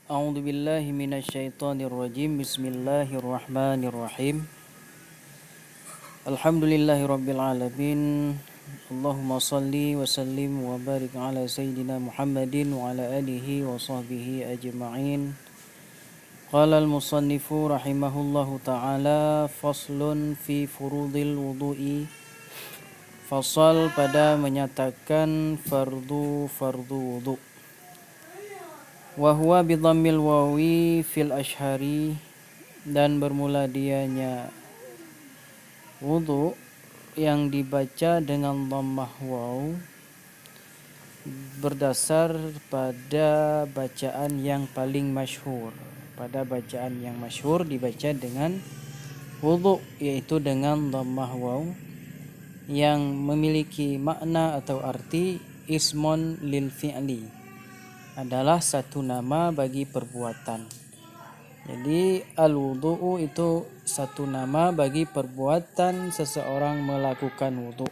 A'udzu billahi minasyaitonir rajim. Bismillahirrahmanirrahim. Alhamdulillahirabbil alamin. Allahumma shalli wa sallim wa barik ala sayyidina Muhammadin wa ala alihi wa sahbihi ajma'in. Qala al-musannifu rahimahullahu ta'ala faslun fi furudil wudu'i. Fasal pada menyatakan fardu wudu'. Wa huwa bi dhammil wawi fil ashhari, dan bermula dianya wudu yang dibaca dengan dhammah waw berdasar pada bacaan yang paling masyhur. Pada bacaan yang masyhur dibaca dengan wudu, yaitu dengan dhammah waw yang memiliki makna atau arti ismun lil fi'li, adalah satu nama bagi perbuatan. Jadi al-wudu'u itu satu nama bagi perbuatan seseorang melakukan wudu'.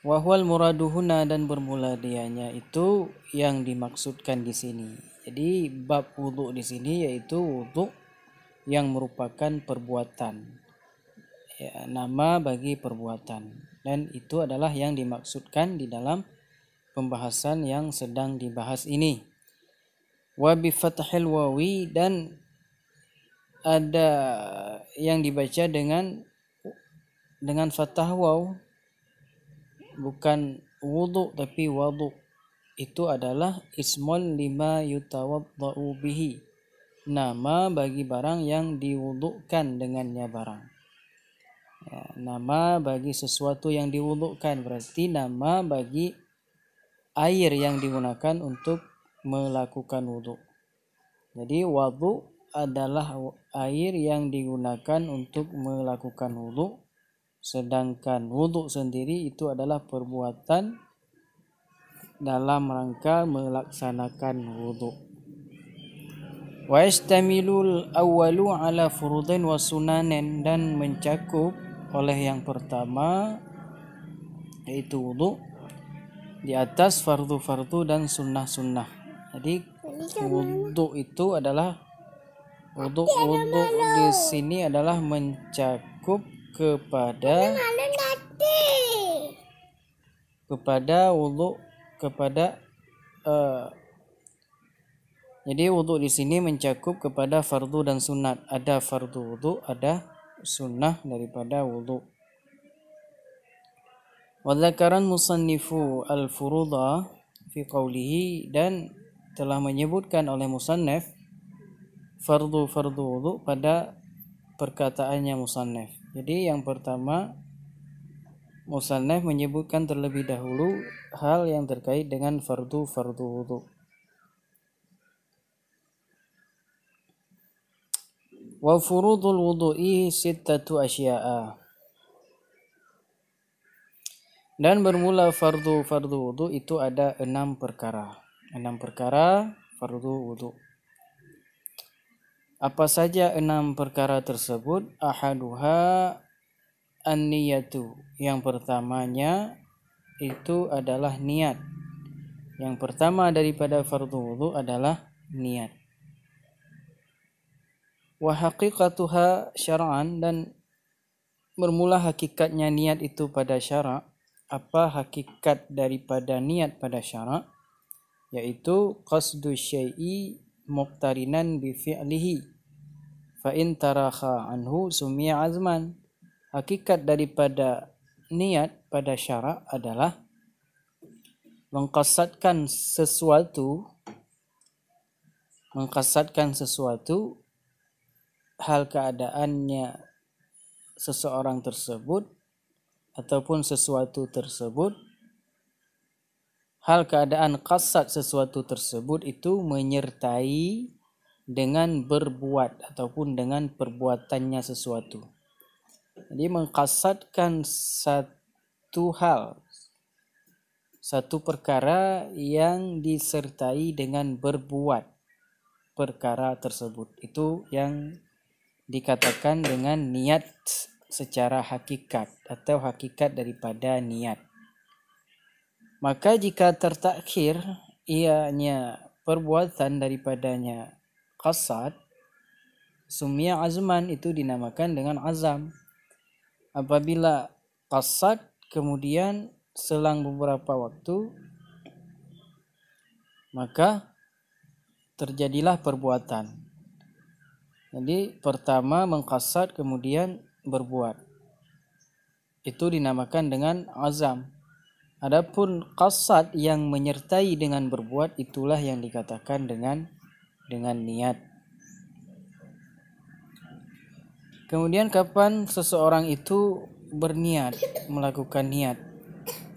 Wa huwal muraduhuna, dan bermula dianya itu yang dimaksudkan di sini. Jadi bab wudu' di sini yaitu wudu' yang merupakan perbuatan. Ya, nama bagi perbuatan, dan itu adalah yang dimaksudkan di dalam pembahasan yang sedang dibahas ini. Wa bi fathil wawi, dan ada yang dibaca dengan fathah waw, bukan wudu tapi wadu. Itu adalah ismul lima yutawaddau bihi, nama bagi barang yang diwudukan dengannya barang. Ya, nama bagi sesuatu yang diwudukan berarti nama bagi air yang digunakan untuk melakukan wudu. Jadi wudu adalah air yang digunakan untuk melakukan wudu, sedangkan wudu sendiri itu adalah perbuatan dalam rangka melaksanakan wudu. Wa yastamilul awwalu ala furudin wa sunanin, dan mencakup oleh yang pertama yaitu wudu di atas fardu-fardu dan sunnah-sunnah. Jadi wudu itu adalah wudu di sini adalah mencakup kepada wudu jadi wudu di sini mencakup kepada fardu dan sunat. Ada fardu wudu, ada sunnah daripada wudu. Wa dzakaran musannifu al-furuda fi qawlihi, dan telah menyebutkan oleh musannaf fardu wudu pada perkataannya musannaf. Jadi yang pertama musannaf menyebutkan terlebih dahulu hal yang terkait dengan fardu wudu. Wa furudul wudu'i sittatu asya'a, dan bermula fardu wudu itu ada 6 perkara. 6 perkara fardu wudu. Apa saja 6 perkara tersebut? Ahaduha an-niyatu, yang pertamanya itu adalah niat. Yang pertama daripada fardu wudu adalah niat. Wa haqiqatuha syar'an, dan bermula hakikatnya niat itu pada syara'. Apa hakikat daripada niat pada syara'? Yaitu qasdu syai'i muqtarinan bi fi'lihi, fa in tarakha anhu sumi'a azman. Hakikat daripada niat pada syara' adalah mengqasadkan sesuatu hal keadaannya seseorang tersebut ataupun sesuatu tersebut, hal keadaan qasad sesuatu tersebut itu menyertai dengan berbuat ataupun dengan perbuatannya sesuatu. Jadi mengqasadkan satu hal, satu perkara yang disertai dengan berbuat perkara tersebut, itu yang dikatakan dengan niat secara hakikat atau hakikat daripada niat. Maka jika tertakhir ianya perbuatan daripadanya qasad, sumia azman, itu dinamakan dengan azam. Apabila qasad kemudian selang beberapa waktu, maka terjadilah perbuatan. Jadi pertama mengqasad kemudian berbuat, itu dinamakan dengan azam. Adapun qasad yang menyertai dengan berbuat, itulah yang dikatakan dengan niat. Kemudian kapan seseorang itu berniat, melakukan niat?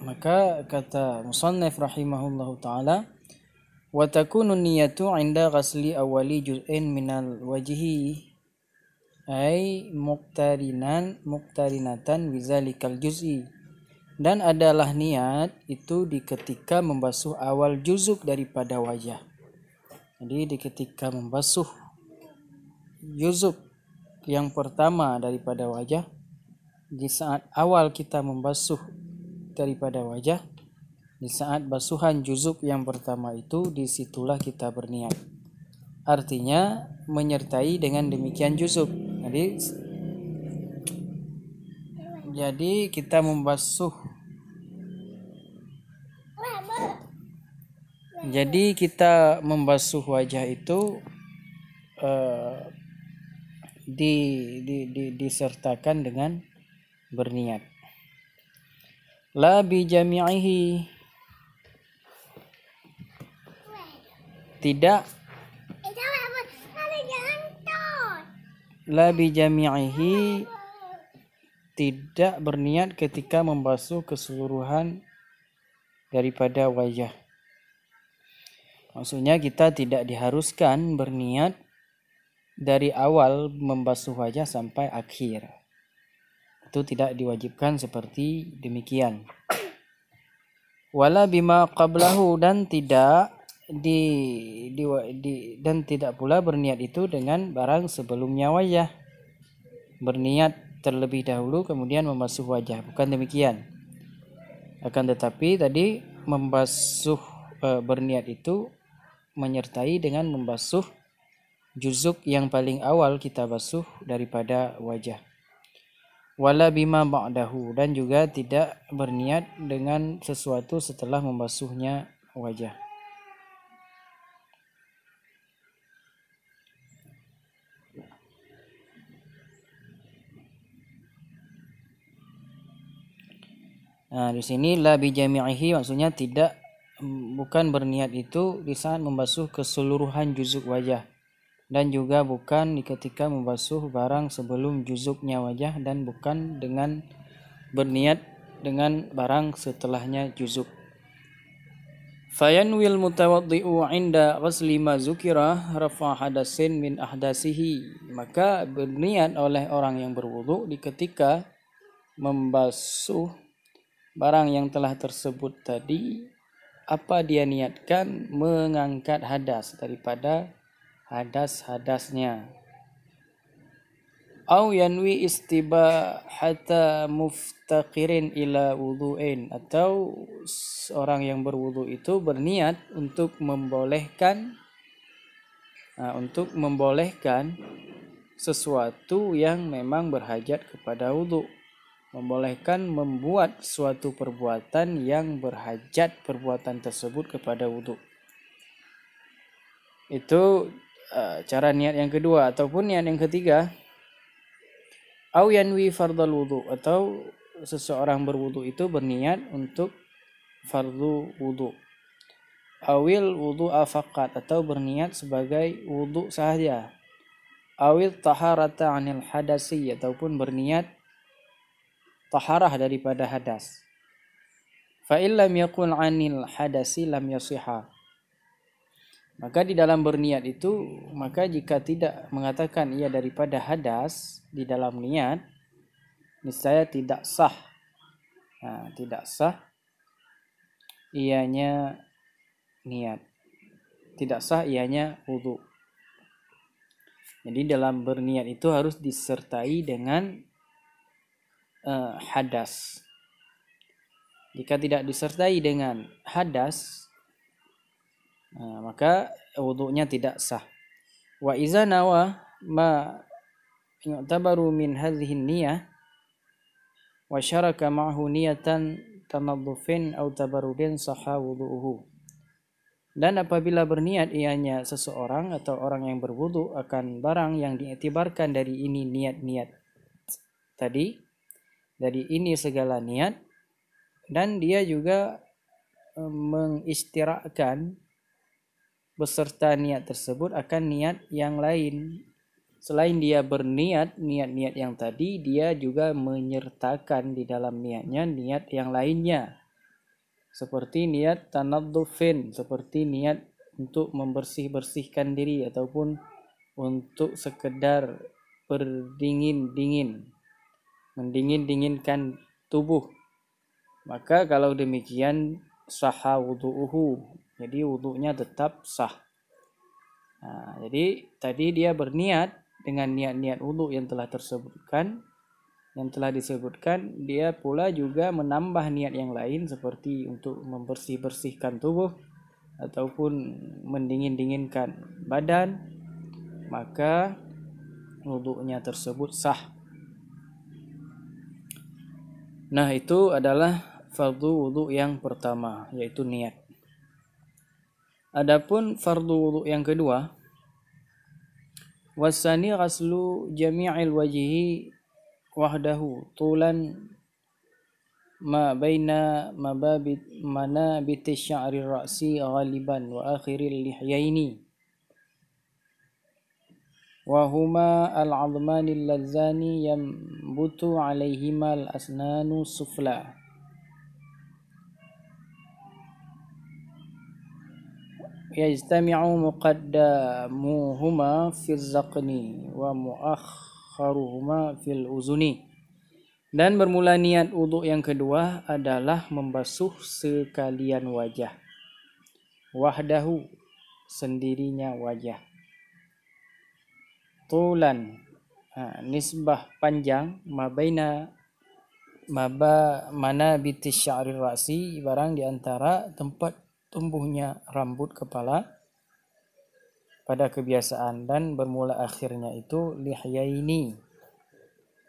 Maka kata musannif rahimahullahu taala, wa takunu niyatu 'inda ghasli awali juz'in minal wajhi ay muqtarinatan bizalikal juz'i. Dan adalah niat itu di ketika membasuh awal juzuk daripada wajah. Jadi di ketika membasuh juzuk yang pertama daripada wajah, di saat awal kita membasuh daripada wajah, di saat basuhan juzuk yang pertama itu, disitulah kita berniat. Artinya menyertai dengan demikian juzuk. Jadi kita membasuh. Jadi kita membasuh wajah itu disertakan dengan berniat. La bi jami'ihi, tidak la bi jami'ihi, tidak berniat ketika membasuh keseluruhan daripada wajah. Maksudnya kita tidak diharuskan berniat dari awal membasuh wajah sampai akhir. Itu tidak diwajibkan seperti demikian. Wala bima qablahu, dan tidak dan tidak pula berniat itu dengan barang sebelumnya wajah. Berniat terlebih dahulu kemudian membasuh wajah, bukan demikian. Akan tetapi tadi membasuh berniat itu menyertai dengan membasuh juzuk yang paling awal kita basuh daripada wajah. Wala bima ba'dahu, dan juga tidak berniat dengan sesuatu setelah membasuhnya wajah. Nah, di sini la bi jami'ihi maksudnya tidak, bukan berniat itu di saat membasuh keseluruhan juzuk wajah, dan juga bukan ketika membasuh barang sebelum juzuknya wajah, dan bukan dengan berniat dengan barang setelahnya juzuk. Fayanwil mutawaddi'u 'inda ghasli ma zukira rafa hadasin min ahdasihi, maka berniat oleh orang yang berwudu di ketika membasuh barang yang telah tersebut tadi, apa dia niatkan? Mengangkat hadas daripada hadas-hadasnya. Au yanwi istibahata muftaqirin ila wudu'in, atau orang yang berwudu itu berniat untuk membolehkan sesuatu yang memang berhajat kepada wudu, membolehkan membuat suatu perbuatan yang berhajat perbuatan tersebut kepada wudu. Itu cara niat yang kedua. Ataupun niat yang ketiga, au yanwi fardal wudu, atau seseorang berwudu itu berniat untuk fardu wudu. Awil wudu faqat, atau berniat sebagai wudu sahaja. Awil taharata anil hadasi, ataupun berniat taharah daripada hadas. Fa illam yakun anil hadasi lam yasihha. Maka di dalam berniat itu, maka jika tidak mengatakan ia daripada hadas di dalam niat, niscaya tidak sah. Tidak sah ianya niat. Tidak sah ianya wudu. Jadi dalam berniat itu harus disertai dengan hadas. Jika tidak disertai dengan hadas, maka wudunya tidak sah. Wa iza nawa ma yu'tabaru min hadhihi niyah wa syaraka ma'hu niyatan tanaddufin aw tabarrudin sahha wudu'uhu. Dan apabila berniat ianya seseorang atau orang yang berwudu akan barang yang diiktibarkan dari ini niat-niat tadi, dari ini segala niat, dan dia juga mengistirakkan beserta niat tersebut akan niat yang lain. Selain dia berniat niat-niat yang tadi, dia juga menyertakan di dalam niatnya niat yang lainnya. Seperti niat tanaddufin, seperti niat untuk membersih-bersihkan diri ataupun untuk sekedar berdingin-dingin, mendingin-dinginkan tubuh. Maka kalau demikian sahha wudu'uhu, jadi wudu'nya tetap sah. Nah, jadi tadi dia berniat dengan niat-niat wudu yang telah disebutkan, dia pula juga menambah niat yang lain seperti untuk membersih-bersihkan tubuh ataupun mendingin-dinginkan badan, maka wudunya tersebut sah. Nah, itu adalah fardu wudu yang pertama, yaitu niat. Adapun fardu wudu yang kedua, wasani ghaslu jami'il wajhi wahdahu tulan ma baina manabit sya'ri ra'si ghaliban wa akhiril lihyaini wa huma al-'azmani allazani yambutu 'alaihima al-asnanu sufla yajtami'u muqaddamuhuma fi zaqni wa muakharuhuma fil uzuni. Dan bermula niat wudu yang kedua adalah membasuh sekalian wajah. Wahdahu, sendirinya wajah. Tulan, nisbah panjang, mana bitis sya'ri ra'si, barang di antara tempat tumbuhnya rambut kepala pada kebiasaan, dan bermula akhirnya itu lihyaini,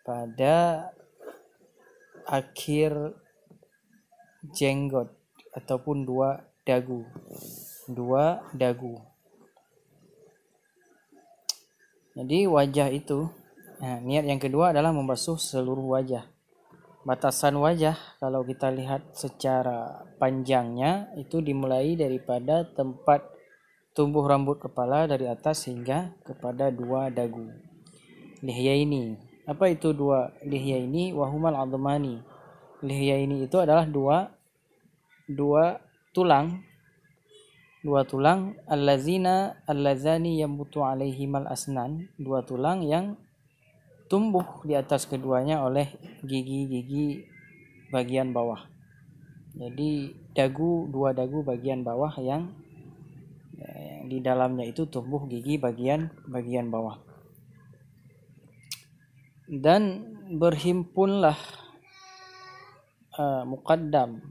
pada akhir jenggot ataupun dua dagu. Jadi wajah itu, niat yang kedua adalah membasuh seluruh wajah. Batasan wajah kalau kita lihat secara panjangnya itu dimulai daripada tempat tumbuh rambut kepala dari atas hingga kepada dua dagu. Lihyaini. Apa itu dua lihyaini? Wahumal 'admani. Lihyaini itu adalah dua tulang allazani yambutu 'alaihimal asnan, dua tulang yang tumbuh di atas keduanya oleh gigi-gigi bagian bawah. Jadi dua dagu bagian bawah yang di dalamnya itu tumbuh gigi bagian bawah. Dan berhimpunlah muqaddam,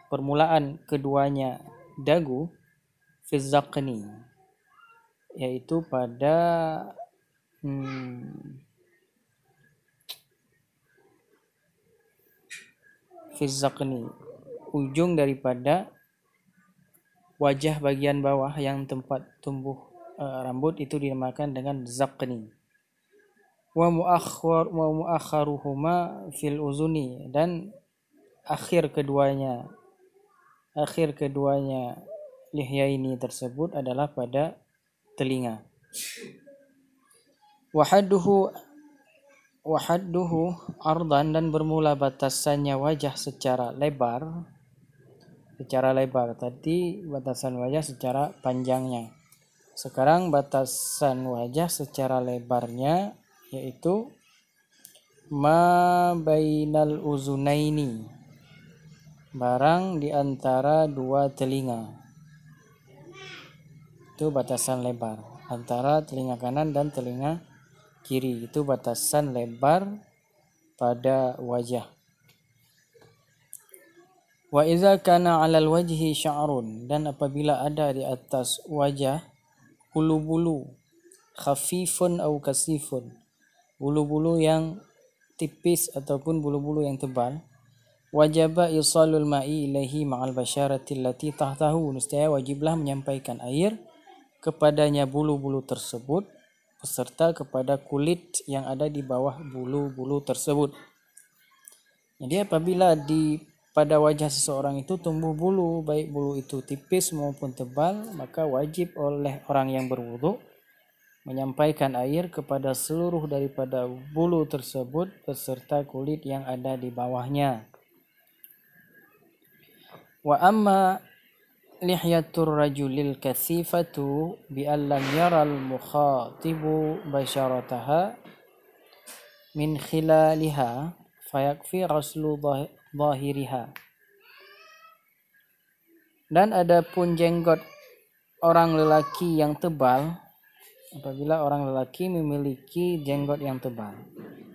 permulaan keduanya dagu, fi zaqni, yaitu pada fi zaqni, ujung daripada wajah bagian bawah yang tempat tumbuh rambut itu dinamakan dengan zaqni. Wa muakharuhuma fil uzuni, dan akhir keduanya lihyaini tersebut adalah pada telinga. Wahadduhu ardan, dan bermula batasannya wajah secara lebar. Tadi batasan wajah secara panjangnya. Sekarang batasan wajah secara lebarnya yaitu ma bainal uzunaini, barang di antara dua telinga. Itu batasan lebar antara telinga kanan dan telinga kiri. Itu batasan lebar pada wajah. Wa idza kana 'alal wajhi sya'run, dan apabila ada di atas wajah bulu-bulu, khafifun au kasifun, bulu-bulu yang tipis ataupun bulu-bulu yang tebal. Wajaba isalul ma'i ilaihi ma'al basyarati allati tahtahu, niscaya wajiblah menyampaikan air kepadanya bulu-bulu tersebut beserta kepada kulit yang ada di bawah bulu-bulu tersebut. Jadi apabila pada wajah seseorang itu tumbuh bulu, baik bulu itu tipis maupun tebal, maka wajib oleh orang yang berwudu menyampaikan air kepada seluruh daripada bulu tersebut beserta kulit yang ada di bawahnya. Wa amma lihyatur rajulil kasifatu bi allam yaral mukhatibu basyarataha min khilaliha fayakfi ghaslu zahiriha. Dan adapun jenggot orang lelaki yang tebal, apabila orang lelaki memiliki jenggot yang tebal,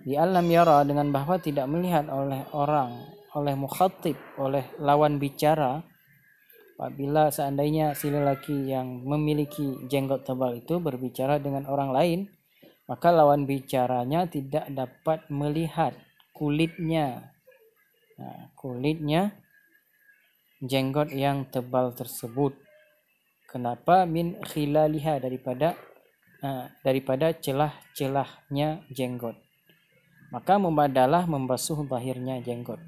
di alam yara, dengan bahwa tidak melihat oleh mukhatib, oleh lawan bicara. Apabila seandainya si lelaki yang memiliki jenggot tebal itu berbicara dengan orang lain, maka lawan bicaranya tidak dapat melihat kulitnya. Kulitnya jenggot yang tebal tersebut. Kenapa? Min khilaliha, daripada celah-celahnya jenggot. Maka membadalah membasuh zahirnya jenggot.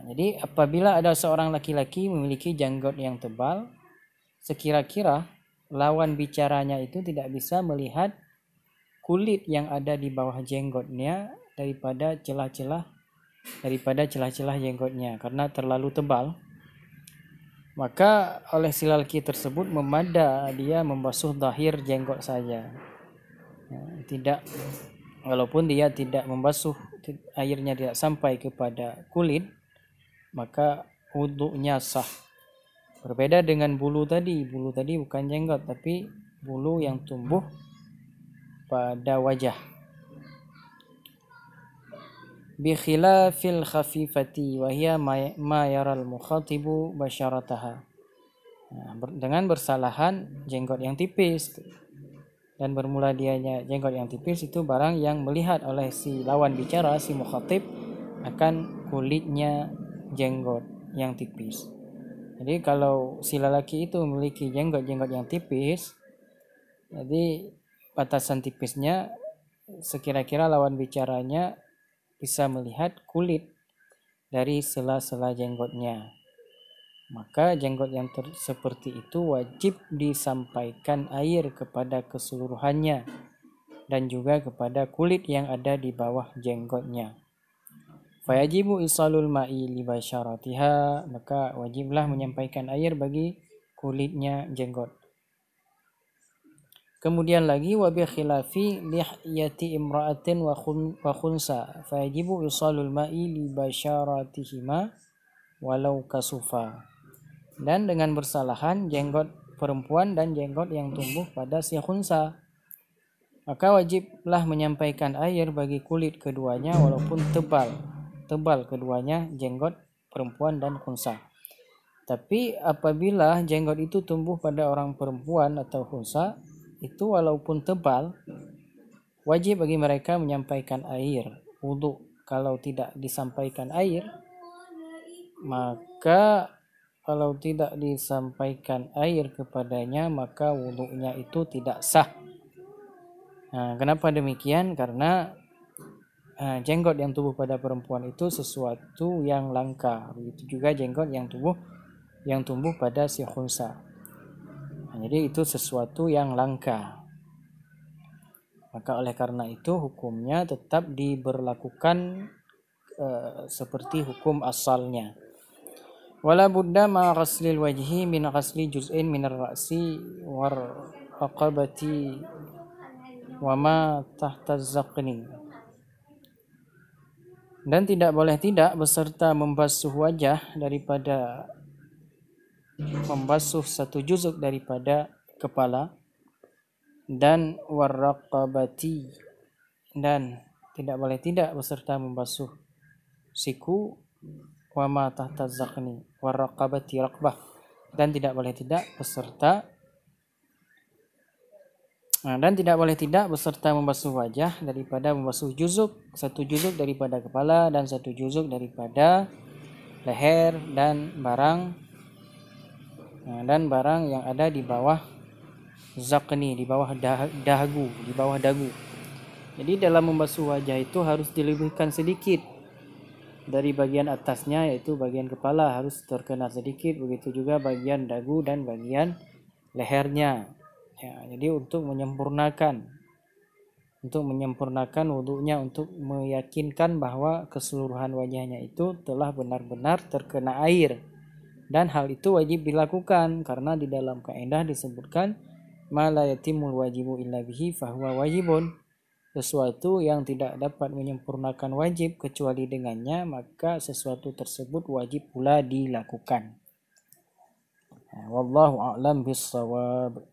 Jadi apabila ada seorang laki-laki memiliki jenggot yang tebal, sekira-kira lawan bicaranya itu tidak bisa melihat kulit yang ada di bawah jenggotnya daripada celah-celah jenggotnya karena terlalu tebal, maka oleh si laki tersebut memada dia membasuh zahir jenggot saja. Walaupun dia tidak membasuh, airnya tidak sampai kepada kulit, maka wudunya sah. Berbeda dengan bulu tadi bukan jenggot tapi bulu yang tumbuh pada wajah. Bi khilafil khafifati wa hiya ma yaral mukhatibu basyarataha. Dengan bersalahan jenggot yang tipis, dan bermula dianya jenggot yang tipis itu barang yang melihat oleh si lawan bicara, si mukhatib, akan kulitnya jenggot yang tipis. Jadi kalau si lelaki itu memiliki jenggot yang tipis, jadi batasan tipisnya sekira-kira lawan bicaranya bisa melihat kulit dari sela-sela jenggotnya. Maka jenggot yang seperti itu wajib disampaikan air kepada keseluruhannya dan juga kepada kulit yang ada di bawah jenggotnya. Fayajibu isalul ma'i li basyaratiha, maka wajiblah menyampaikan air bagi kulitnya jenggot. Kemudian lagi wa bi khilafi lihyati imra'atin wa khunsa, fayajibu isalul ma'i li basyaratihima walau kasufa. Dan dengan bersalahan jenggot perempuan dan jenggot yang tumbuh pada si khunsa, maka wajiblah menyampaikan air bagi kulit keduanya walaupun tebal keduanya, jenggot perempuan dan khunsa. Tapi apabila jenggot itu tumbuh pada orang perempuan atau khunsa, itu walaupun tebal, wajib bagi mereka menyampaikan air wudu. Kalau tidak disampaikan air, maka kepadanya, maka wudunya itu tidak sah. Kenapa demikian? Karena jenggot yang tumbuh pada perempuan itu sesuatu yang langka. Begitu juga jenggot yang tumbuh pada si khunsa. Jadi itu sesuatu yang langka. Maka oleh karena itu hukumnya tetap diberlakukan seperti hukum asalnya. Wala budda ma ghaslil wajhi min ghasli juz'in min ar-ra'si war raqabati wa ma tahta az-zaqni. Dan tidak boleh tidak beserta membasuh wajah daripada membasuh satu juzuk daripada kepala, dan warraqabati, dan tidak boleh tidak beserta membasuh siku, wa ma tahta zaqni warraqabati raqbah, dan tidak boleh tidak beserta Dan tidak boleh tidak beserta membasuh wajah daripada membasuh juzuk, satu juzuk daripada kepala dan satu juzuk daripada leher dan barang yang ada di bawah zakni, di bawah dagu, di bawah dagu. Jadi dalam membasuh wajah itu harus dilebihkan sedikit dari bagian atasnya, yaitu bagian kepala harus terkena sedikit, begitu juga bagian dagu dan bagian lehernya. Ya, jadi untuk menyempurnakan wudunya, untuk meyakinkan bahwa keseluruhan wajahnya itu telah benar-benar terkena air. Dan hal itu wajib dilakukan karena di dalam kaidah disebutkan ma la yatimul wajibu illa bihi fahuwa wajibun. Sesuatu yang tidak dapat menyempurnakan wajib kecuali dengannya, maka sesuatu tersebut wajib pula dilakukan. Wallahu a'lam bissawab.